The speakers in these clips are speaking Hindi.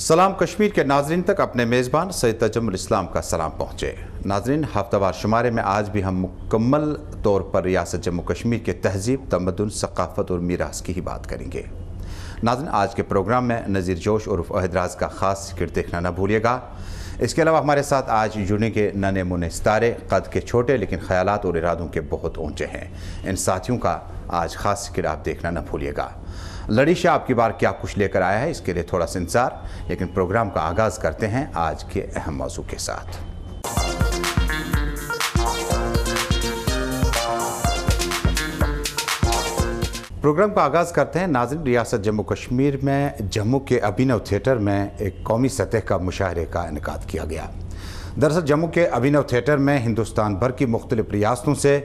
सलाम कश्मीर के नाजरीन तक अपने मेज़बान सैयद तजम्मुल इस्लाम का सलाम पहुँचे। नाजरीन, हफ्तावार शुमारे में आज भी हम मुकम्मल तौर पर रियासत जम्मू कश्मीर के तहजीब, तमद्दुन, सकाफ़त और मीरास की ही बात करेंगे। नाजरीन, आज के प्रोग्राम में नज़ीर जोश उर्फ अहदराज का ख़ास जिक्र देखना न भूलिएगा। इसके अलावा हमारे साथ आज यूनी के नन्हे मुन्ने सितारे, कद के छोटे लेकिन ख्यालात और इरादों के बहुत ऊंचे हैं। इन साथियों का आज ख़ास जिक्र आप देखना न भूलिएगा। लड़ी शाह आपकी बार क्या कुछ लेकर आया है, इसके लिए थोड़ा सा इंतजार, लेकिन प्रोग्राम का आगाज़ करते हैं आज के अहम मौजू के साथ। प्रोग्राम का आगाज़ करते हैं नाज़रीन, रियासत जम्मू कश्मीर में जम्मू के अभिनव थिएटर में एक कौमी सतह का मुशाहरे का इनेकाद किया गया। दरअसल जम्मू के अभिनव थिएटर में हिंदुस्तान भर की मुख्तलिफ रियासतों से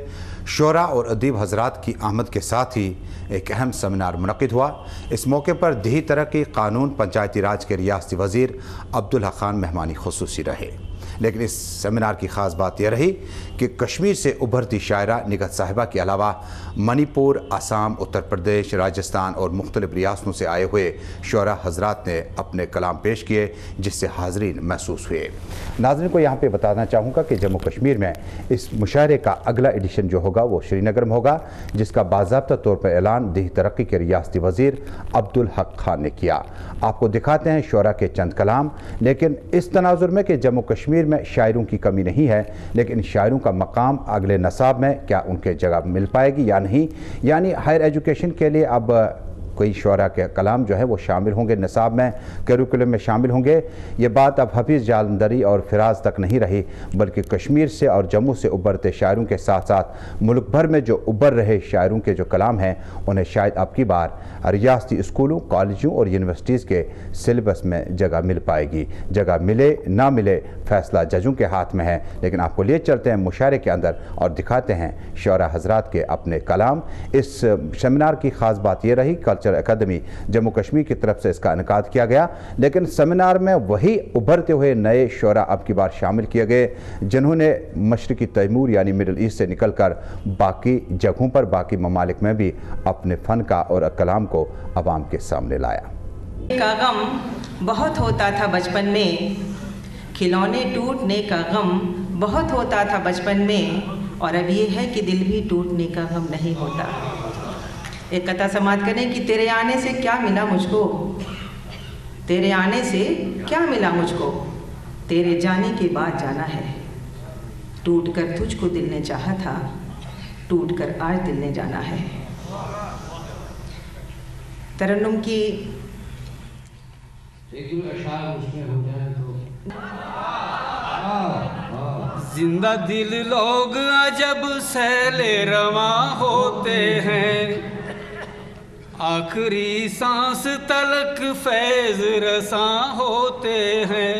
शोरा और अदीब हजरात की आमद के साथ ही एक अहम सेमिनार मुनक़िद हुआ। इस मौके पर दही तरक्की, कानून, पंचायती राज के रियासती वज़ीर अब्दुल हक खान मेहमानी खुसूसी रहे। लेकिन इस सेमिनार की ख़ास बात यह रही कि कश्मीर से उभरती शायरा निगत साहिबा के अलावा मणिपुर, असम, उत्तर प्रदेश, राजस्थान और मुख्तलिफ रियासतों से आए हुए शोरा हजरात ने अपने कलाम पेश किए, जिससे हाज़रीन महसूस हुए। नाज़रीन को यहाँ पे बताना चाहूँगा कि जम्मू कश्मीर में इस मुशायरे का अगला एडिशन जो होगा वो श्रीनगर में होगा, जिसका बाज़ाब्ता तौर पर ऐलान दही तरक्की के रियासती वज़ीर अब्दुल हक खान ने किया। आपको दिखाते हैं शोरा के चंद कलाम। लेकिन इस तनाजुर में कि जम्मू कश्मीर में शायरों की कमी नहीं है, लेकिन शायरों का मकाम अगले नसाब में क्या उनके जगह मिल पाएगी या नहीं, यानी हायर एजुकेशन के लिए अब कोई शोरा के कलाम जो है वो शामिल होंगे, निसाब में, करिकुलम में शामिल होंगे। ये बात अब हफीज़ जालंधरी और फिराज तक नहीं रही, बल्कि कश्मीर से और जम्मू से उभरते शायरों के साथ साथ मुल्क भर में जो उभर रहे शायरों के जो कलाम हैं उन्हें शायद अब की बार रियासती स्कूलों, कॉलेजों और यूनिवर्सिटीज़ के सिलेबस में जगह मिल पाएगी। जगह मिले ना मिले फैसला जजों के हाथ में है, लेकिन आपको लिए चलते हैं मुशायरे के अंदर और दिखाते हैं शोरा हजरात के अपने कलाम। इस सेमिनार की ख़ास बात यह रही, कल्चर अकादमी जम्मू कश्मीर की तरफ से इसका इनेकाद किया गया, लेकिन सेमिनार में वही उभरते हुए नए शोरा अब की बार शामिल किए गए जिन्होंने मशरकी तैमूर यानी मिडल ईस्ट से निकलकर बाकी जगहों पर, बाकी ममालिक में भी अपने फ़न का और कलाम को अवाम के सामने लाया। का गम बहुत होता था बचपन में, खिलौने टूटने का गम बहुत होता था बचपन में, और अब ये है कि दिल भी टूटने का गम नहीं होता। एक कथा समाप्त करें कि तेरे आने से क्या मिला मुझको, तेरे आने से क्या मिला मुझको, तेरे जाने के बाद जाना है। टूट कर तुझको दिल ने चाहा था, टूट कर आज दिल ने जाना है। तरन्नुम की जिंदा दिल लोग अजब सैले रवा होते हैं, आखिरी सांस तलक फैज रसा होते हैं,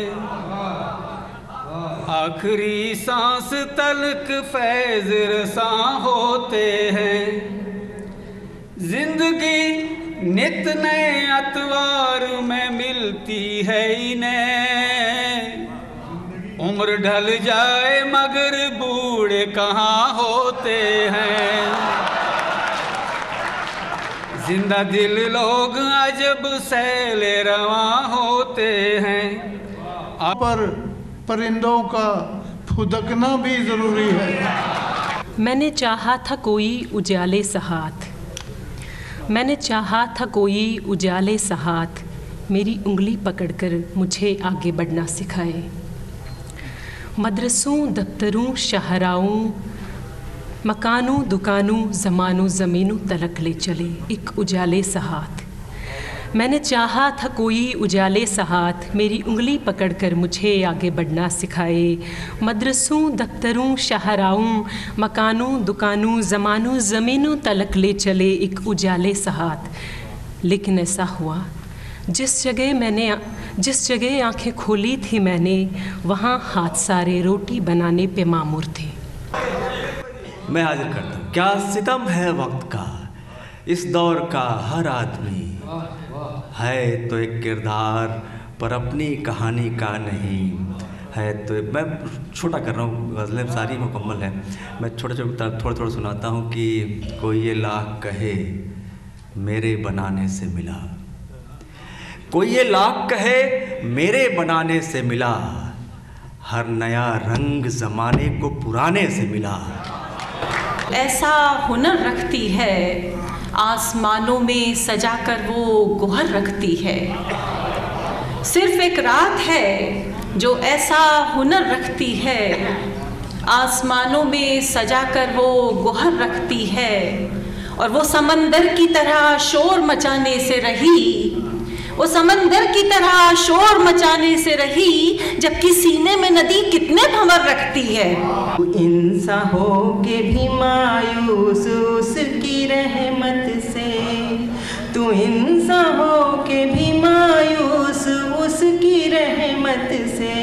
आखिरी सांस तलक फैज रसा होते हैं। जिंदगी नित नए अतवार में मिलती है इन्हें, उम्र ढल जाए मगर बूढ़े कहाँ होते हैं। जिंदा दिल लोग अजब सैले रवा होते हैं। पर परिंदों का फुदकना भी जरूरी है। मैंने चाहा था कोई उजाले सा हाथ, मैंने चाहा था कोई उजाले सा हाथ, मेरी उंगली पकड़कर मुझे आगे बढ़ना सिखाए। मदरसों, दफ्तरों, शहराओं, मकानों, दुकानों, ज़मानों, ज़मीनों तलक ले चले एक उजाले सा हाथ। मैंने चाहा था कोई उजाले सा हाथ, मेरी उंगली पकड़कर मुझे आगे बढ़ना सिखाए। मदरसों, दफ्तरों, शहराओं, मकानों, दुकानों, ज़मानों, ज़मीनों तलक ले चले एक उजाले सा हाथ। लेकिन ऐसा हुआ जिस जगह आंखें खोली थी मैंने, वहाँ हाथ सारे रोटी बनाने पे मामूर थे। मैं हाजिर करता हूँ, क्या सितम है वक्त का, इस दौर का हर आदमी है तो एक किरदार पर अपनी कहानी का नहीं है। तो मैं छोटा कर रहा हूँ, गज़लें सारी मुकम्मल है, मैं थोड़ा सुनाता हूँ कि कोई ये लाख कहे मेरे बनाने से मिला, कोई ये लाख कहे मेरे बनाने से मिला, हर नया रंग जमाने को पुराने से मिला। ऐसा हुनर रखती है आसमानों में सजा कर वो गोहर रखती है। सिर्फ एक रात है जो ऐसा हुनर रखती है, आसमानों में सजा कर वो गोहर रखती है। और वो समंदर की तरह शोर मचाने से रही, वो समंदर की तरह शोर मचाने से रही, जबकि सीने में नदी कितने भंवर रखती है। इंसान हो के भी मायूस उसकी रहमत से, तू इंसान हो के भी मायूस उसकी रहमत से,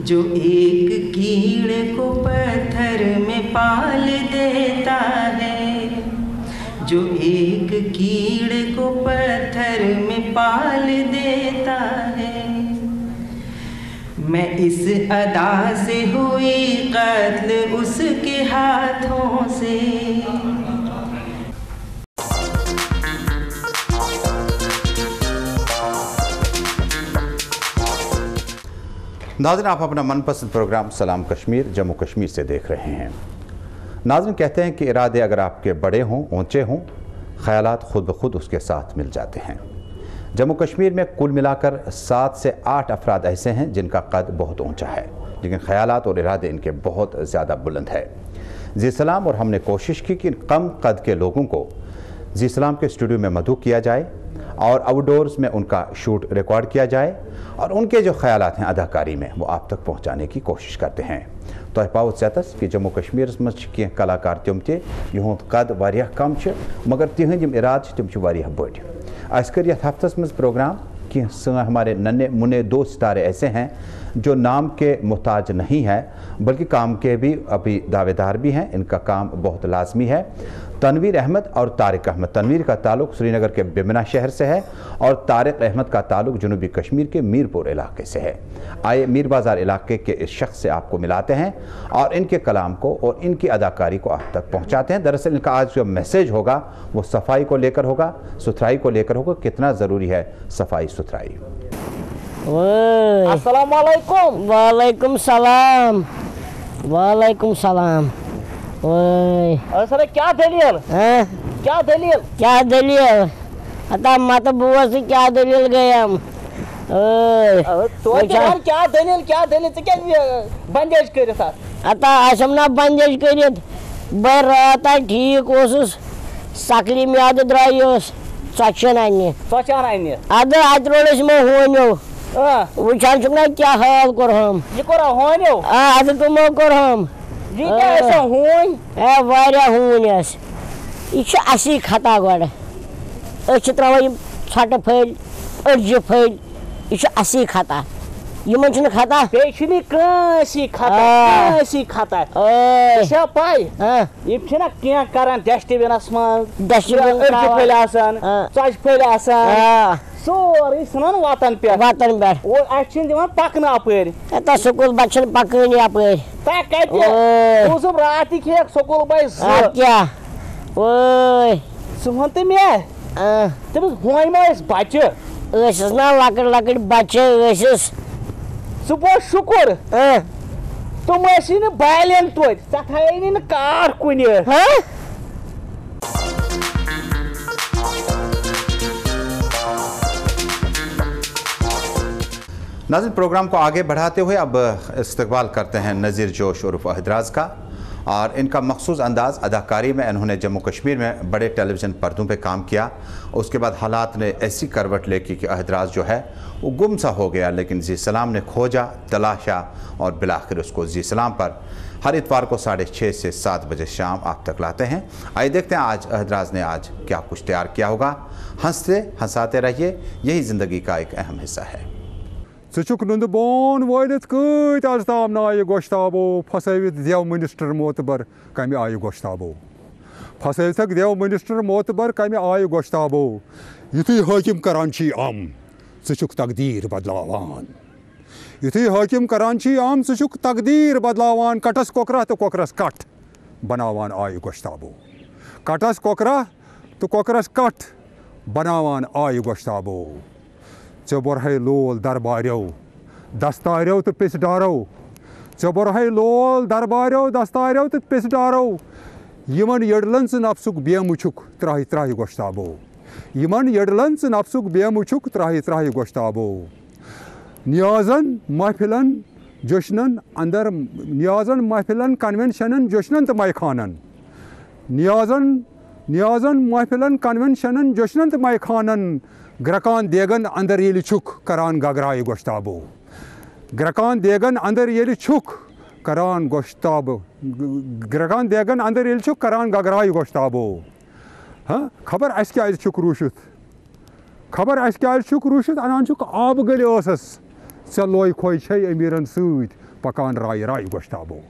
जो एक कीड़े को पत्थर में पाल देता है, जो एक कीड़े को पत्थर में पाल देता है। मैं इस अदा से हुई कत्ल उसके हाथों से। नाज़रीन, आप अपना मनपसंद प्रोग्राम सलाम कश्मीर जम्मू कश्मीर से देख रहे हैं। नाज़रीन, कहते हैं कि इरादे अगर आपके बड़े हों, ऊंचे हों, ख़यालात खुद ब खुद उसके साथ मिल जाते हैं। जम्मू कश्मीर में कुल मिलाकर 7 से 8 अफराद ऐसे हैं जिनका कद बहुत ऊंचा है, लेकिन ख़यालात और इरादे इनके बहुत ज़्यादा बुलंद है। जी सलाम और हमने कोशिश की कि कम कद के लोगों को जी सलाम के स्टूडियो में मदऊ किया जाए और आउटडोर्स में उनका शूट रिकॉर्ड किया जाए और उनके जो ख़यालात हैं अदाकारी में वो आप तक पहुँचाने की कोशिश करते हैं। तो पावत सतस कि जम्मू कश्मीर मज कह कलाकार तम तिहुंद कद वारिया कम मगर तिहंद इराद तम वारिया बड़। अस कर हफ्तस मज प्रोग्राम कि हमारे नन्हे मुन्ने 2 सितारे ऐसे हैं जो नाम के मुहताज नहीं है बल्कि काम के भी अभी दावेदार भी हैं। इनका काम बहुत लाजमी है। तनवीर अहमद और तारिक अहमद। तनवीर का ताल्लुक़ श्रीनगर के बिमना शहर से है और तारिक अहमद का ताल्लुक़ जनूबी कश्मीर के मीरपुर इलाके से है। आइए मीर बाज़ार इलाके के इस शख्स से आपको मिलाते हैं और इनके कलाम को और इनकी अदाकारी को आप तक पहुँचाते हैं। दरअसल इनका आज जो मैसेज होगा वो सफाई को लेकर होगा, सुथराई को लेकर होगा। कितना ज़रूरी है सफाई सुथराई। अस्सलाम वालेकुम। वालेकुम सलाम। वालेकुम सलाम। ओए सर क्या दलील है? क्या दलील? क्या दलील? अता मत बुआ से क्या दलील गए हम? तो क्या दलील? क्या दलील? तो क्या बंदेज कर था? अता आशमना बंदेज करित बर राता ठीक ओसुस सकली में आद द्रायोस सचन आने अद अत्रोलस में होन्यो वुचान छुना क्या हाल कर हम ये कोरा होन्यो अद तुमो कर हम जी क्या ऐसा होन ए वारिया होनस इछ असी खता गड अछ त्रावय छट फैल अर्ज फैल इछ असी खता यमन छन खाता पेछनी कासी खाता ओए पाई यम छना क्या करन डस्टबिनस मान डस्टबिन फैल आसान सच फैल आसान सोरी सनन वातन पे वो अछन दिवान पकन अपर एता स्कूल बच्चन पकन अपर ता कते तू सब रात के स्कूल बाय क्या ओए सुमंत में तुम होय मास बच्चे ऐसस ना लकड़ बच्चे ऐसस सुबह शुक्र तुम ऐसी न बैलें तो सथाई न कार कुन नाज़रीन, प्रोग्राम को आगे बढ़ाते हुए अब इस्तकबाल करते हैं नज़ीर जोश उर्फ अहदराज का। और इनका मखसूस अंदाज़ अदाकारी में इन्होंने जम्मू कश्मीर में बड़े टेलीविज़न पर्दों पे काम किया। उसके बाद हालात ने ऐसी करवट लेकी कि अहदराज जो है वो गुम सा हो गया, लेकिन जी सलाम ने खोजा, तलाशा और बिलाखिर उसको जी सलाम पर हर इतवार को 6:30 से 7 बजे शाम आप तक लाते हैं। आइए देखते हैं आज अहदराज ने आज क्या कुछ तैयार किया होगा। हंसते हंसाते रहिए, यही ज़िंदगी का एक अहम हिस्सा है। सुचुक नुंद बोन वालित कत आज ताम आय गोश्ताबो फसवित देव मिनिस्टर मोतबर कम आय गोश्ताबो फसवितक देव मिनिस्टर मोतबर कम आय गोश्ताबो युथी हाकिम करांची आम सुचुक तकदीर बदलावान युथी हाकिम करांची आम सुचुक तकदीर बदलावान कटस कोकरा तो कोकरस कट बनावान आय गोश्ताबो कटस कोकरा तो कोकरस कट बनावान आय गोश्ताबो चे बोरहै लोल दरबार्यों दस्तार्यों तो पिसडारों चे बोरहै लोल दरबार्यों दस्तार्यों तो पिसडारों यमन यडलन च नफ्सुक बेमुछुक त्राहि त्राहि गोश्ताबो यमन यडलन च नफ्सुक बेमुछुक त्राहि त्राहि गोश्ताबो नियाजन महफिलन जश्नन अंदर नियाजन महफिलन कन्वेंशनन जश्नन तो मायखानन नियाजन महफिलन कन्वेंशनन जश्नन तो मायखानन ग्रकान देगन अंदर येली छुक करान गगराय गोश्ताबो ग्रकान देगन अंदर येली छुक करान गोश्ताबो ग्रकान देगन अंदर येली छुक करान गगराय गोश्ताबो हाँ खबर अस क्या छुक रूशित खबर अस क्या छुक रूशित अनान छुक आब गले ओसस चे लोय खोय छै अमीरन सैत पकान राय राय गोश्ताबो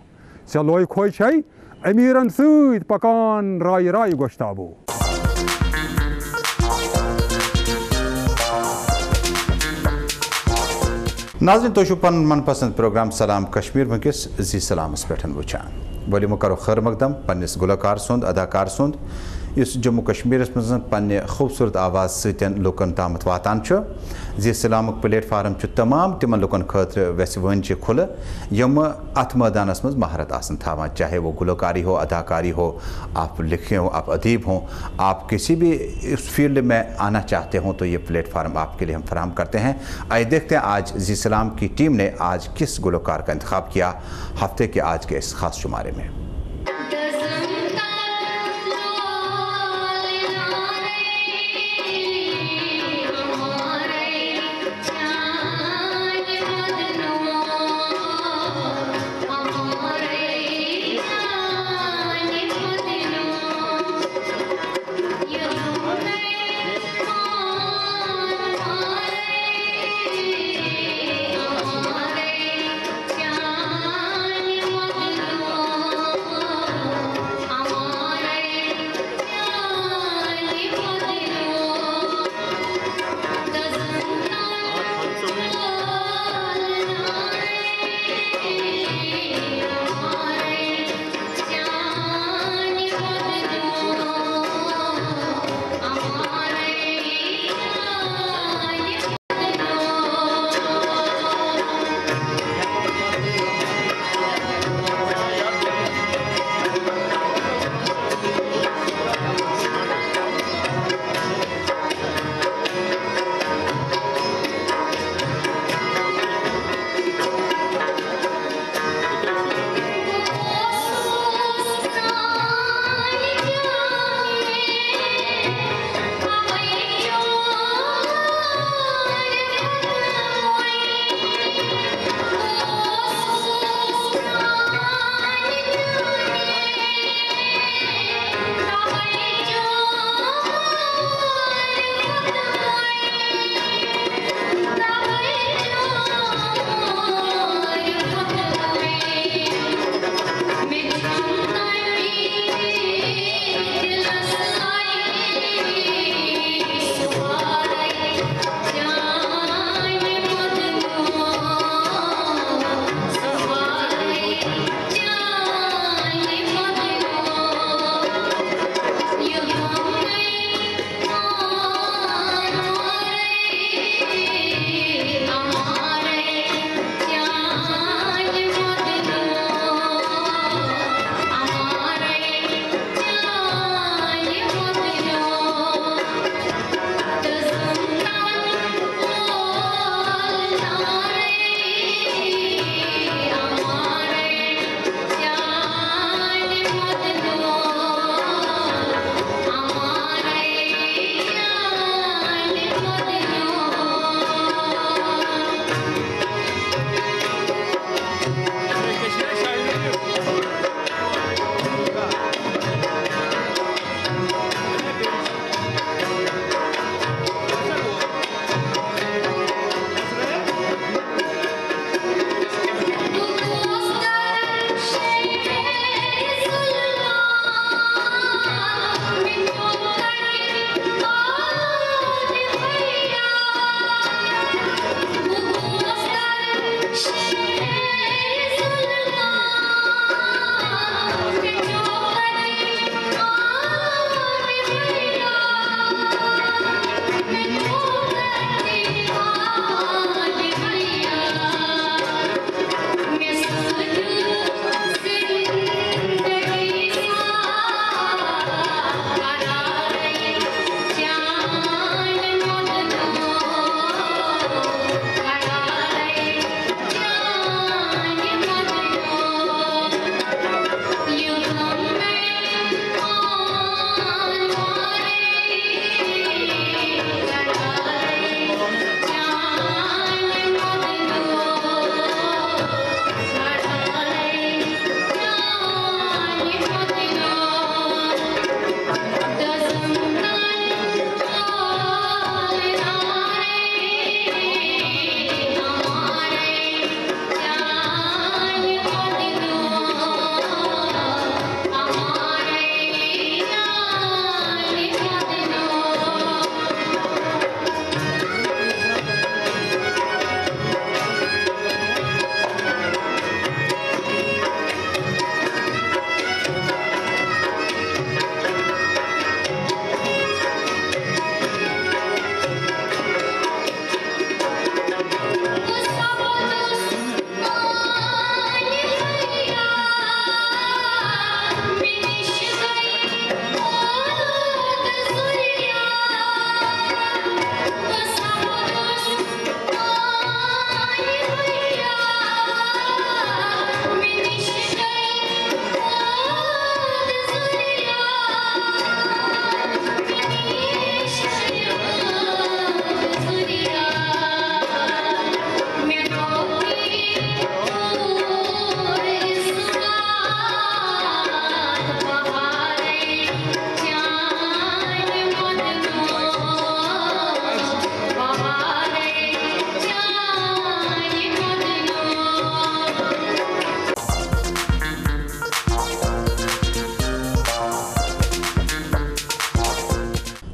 चे लोय खोय छै अमीरन सैत पकान राय राय गोश्ताबो। नाज़रीन तो पन मनपसंद प्रोग्राम सलाम कश्मीर वंकिस जी सलामस पे वुचान वली करो खैर मकदम पन्निस गुलकार सुंद अदाकार सुंद इस जम्मू कश्मीर मज पन्ने खूबसूरत आवाज़ सतन लुकन तामत वातान जी सलामुक प्लेटफार्म तमाम तिमन लुकन खतर वैस वन खुल यम अथ मैदानस मज महारत आसन थावान चाहे वो गुलकारी हो अदाकारी हो आप लिखे हो आप अदीब हो आप किसी भी इस फील्ड में आना चाहते हो तो ये प्लेटफार्म आपके लिए हम फराहम करते हैं। आइए देखते हैं आज जी सलाम की टीम ने आज किस गुलकार का इंतखाब किया हफ्ते के आज के इस खास शुमारे में।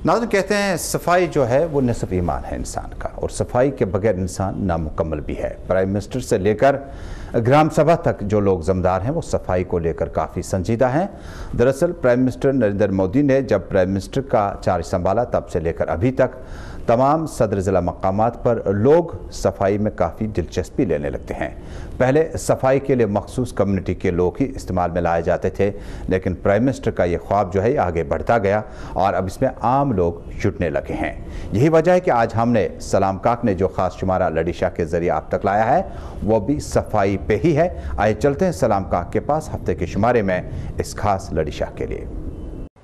नाज़रीन, कहते हैं सफाई जो है वो निसफ ईमान है इंसान का, और सफाई के बगैर इंसान नामुकम्मल भी है। प्राइम मिनिस्टर से लेकर ग्राम सभा तक जो लोग ज़िम्मेदार हैं वो सफाई को लेकर काफ़ी संजीदा हैं। दरअसल प्राइम मिनिस्टर नरेंद्र मोदी ने जब प्राइम मिनिस्टर का चार्ज संभाला तब से लेकर अभी तक तमाम सदर ज़िला मकामात पर लोग सफाई में काफ़ी दिलचस्पी लेने लगते हैं। पहले सफाई के लिए मखसूस कम्युनिटी के लोग ही इस्तेमाल में लाए जाते थे, लेकिन प्राइम मिनिस्टर का ये ख्वाब जो है आगे बढ़ता गया और अब इसमें आम लोग जुटने लगे हैं। यही वजह है कि आज हमने सलाम काक ने जो ख़ास शुमारा लड़ी शाह के ज़रिए आप तक लाया है वो भी सफाई पे ही है। आइए चलते हैं सलाम काक के पास हफ्ते के शुमारे में इस खास लड़ी शाह के लिए।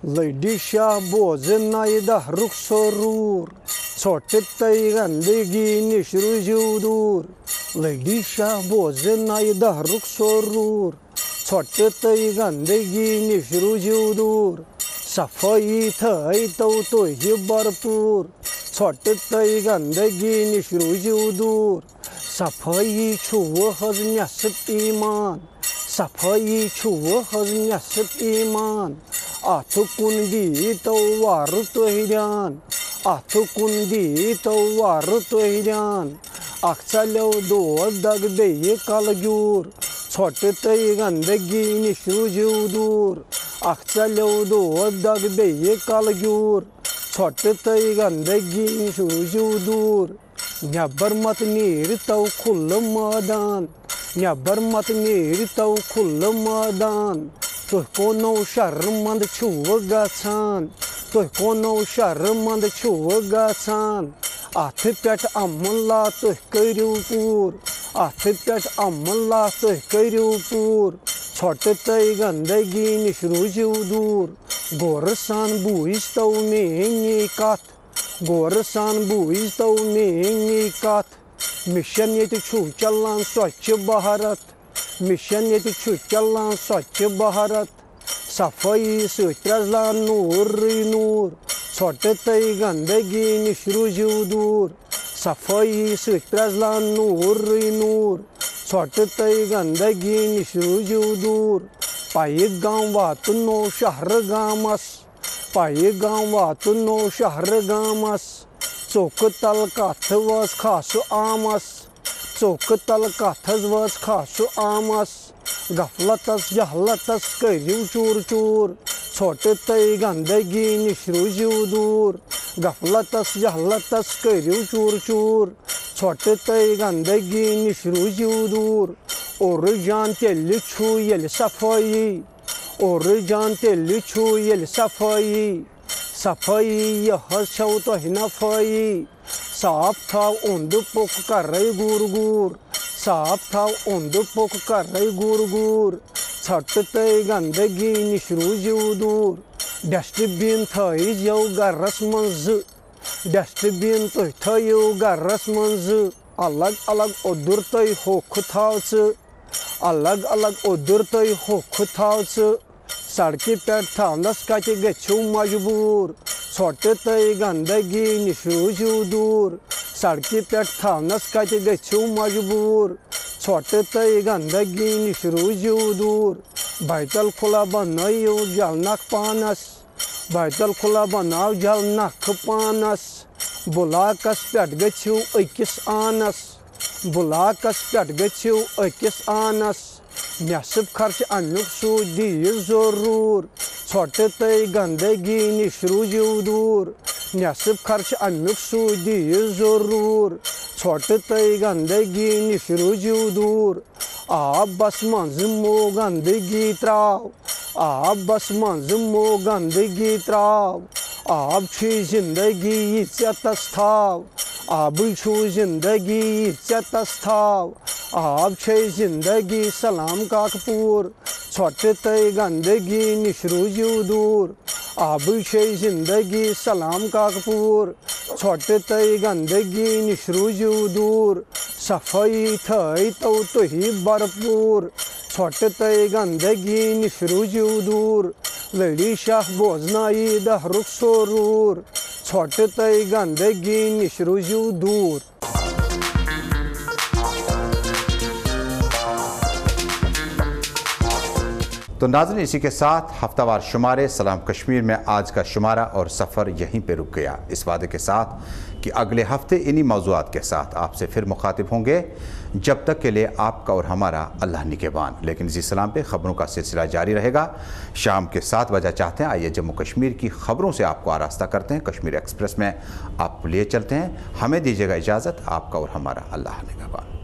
लड़ी शाह बोजना रुखसरूर छोटे गंदगी निशरुजूदूर लड़ी शाह बोजना रुखसरूर छोटे गंदगी निशरुजूदूर सफाई थई तो ही भरपूर छोटे गंदगी निशरुजूदूर सफाई छुव हज नसब ईमान सफाई छुव हज नसब ईमान आथ कुंदी तो वार तो हिरान आथ कुंदी तो वार तो हिरान अक्सलो दो दग दे कलगूर छोटे तई गंदगी निशरुजूदूर अक्सलो दो दग दे कलगूर छोटे तई गंदगी निशरुजूदूर नबर मत नीर तो खुल मैदान नबर मत नीर तो खुल मैदान तुह कोनो शर्मंद छुव गछान तुह कोनो शर्मंद छुव गछान अथ पेट अमला तुह करियो पूर अथ पेट अमला तुह करियो पूर छोटे तई गंदगी निशरुजूदूर गोरसान बुइस तो मेंगी कथ गोरसान बुइस तो मेंगी कथ मिशन ये छु चलान स्वच्छ भारत मिशन ये छु चलान स्वच्छ भारत सफाई सुत्रला नूर नूर छोटे तई गंदगी निशरुजूदूर सफाई सुत्रला नूर नूर छोटे तई गंदगी निशरुजूदूर पाई गांव वातुनो शहर गामस पाई गांव वातुनो शहर गामस चौक तल कथ वस खासु आमस चौक तल कथ वस खासु आमस गफलतस जहलतस करियो चूर चूर छोटे तई गंदगी निशरुजूदूर गफलतस जहलतस करियो चूर चूर छोटे तई गंदगी निशरुजूदूर और जान तेल छु यल सफाई और जान तेल छु यल सफाई सफाई यह छौ तो नफाई साफ था उंद पुक कर रही गुर गुर साफ था उंद पुक कर रही गुर गुर छटते गंदगी निशरुजूदूर डस्टबिन थई जो गरस मंज डस्टबिन तो थयो गरस मंज अलग अलग उदुर तई होख थावच अलग अलग उदुर तई होख थावच सड़की पर थानस का गच्छू मजबूर छोटे तई गंदगी निशरुजूदूर सड़की पर थानस का गच्छू मजबूर छोटे तई गंदगी निशरुजूदूर बैतल खुला बनायो जल नख पानस बैतल खुला बनाओ जल नख पानस बुलाकस पेट गच्छू अकिस आनस बुलाकस पेट गच्छू अकिस आनस नसब खर्च अमुक सूदी जरूर छोटे तई गंदगी निशरुजूदूर नसब खर्च अमुक सूदी जरूर छोटे तई गंदगी निशरुजूदूर आप बस मंज मो गंदगी त्राव आप बस मंज मो गंदगी त्राव आप छी जिंदगी इज्जतस थाव आप छू जिंदगी इज्जतस थाव आप छे जिंदगी सलाम काकपूर छोटे तई गंदगी निशरुजूदूर आप छे जिंदगी सलाम काकपूर छोटे तई गंदगी निशरुजूदूर सफाई थई तो ही भरपूर छोटे तई गंदगी निशरुजूदूर लड़ी शाह बोजना रुखसरूर छोटे तई गंदगी निशरुजूदूर। तो नाज़रीन, इसी के साथ हफ्तावार शुमारे सलाम कश्मीर में आज का शुमारा और सफ़र यहीं पे रुक गया, इस वादे के साथ कि अगले हफ्ते इन्हीं मौज़ूआत के साथ आपसे फिर मुखातिब होंगे। जब तक के लिए आपका और हमारा अल्लाह निगहबान। लेकिन इसी सलाम पे ख़बरों का सिलसिला जारी रहेगा। शाम के 7 बजे चाहते हैं, आइए जम्मू कश्मीर की ख़बरों से आपको आरास्ता करते हैं, कश्मीर एक्सप्रेस में आपको लिए चलते हैं। हमें दीजिएगा इजाज़त। आपका और हमारा अल्लाह निगहबान।